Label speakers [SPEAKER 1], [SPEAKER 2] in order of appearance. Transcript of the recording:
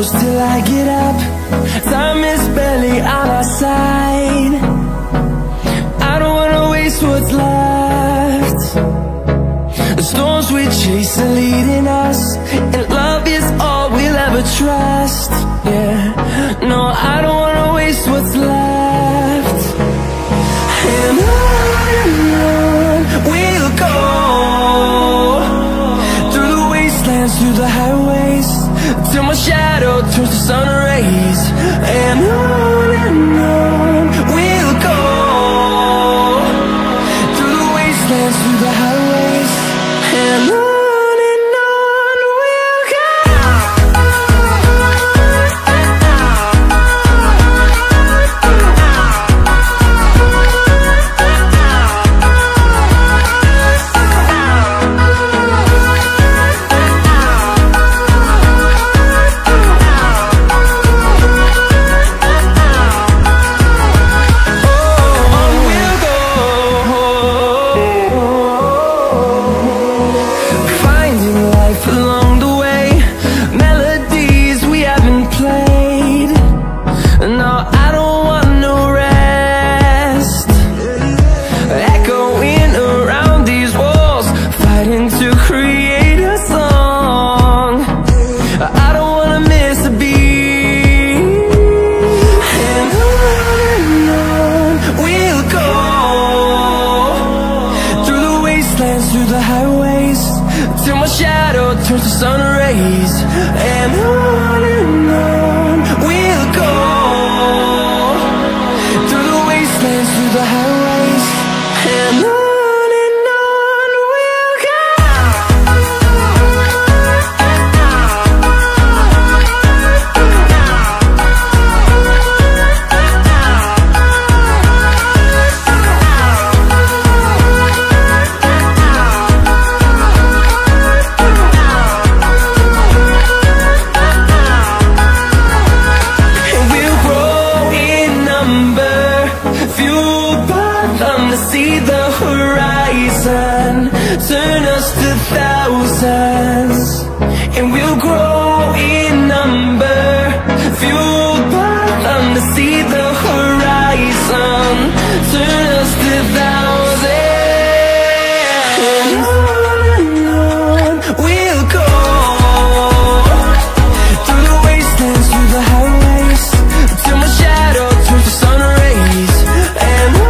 [SPEAKER 1] close till I get up. Time is barely on our side. I don't wanna waste what's left. The storms we chase are leading us, and love is all we'll ever trust. Yeah, no, I don't wanna waste what's left. And on we'll go, through the wastelands, through the highways, till my shadow turns to sun rays. And on we'll go, through the wastelands, through the highways, and on we'll go. Through the highways, till my shadow turns to sun rays. And on we'll go, through the wastelands, through the highways, and on we'll go. See the horizon, turn us to thousands, and we'll grow in number, fueled by them. To see the horizon, turn us to thousands, and on we'll go, through the wastelands, through the highways, till my shadow turns to sun rays. And on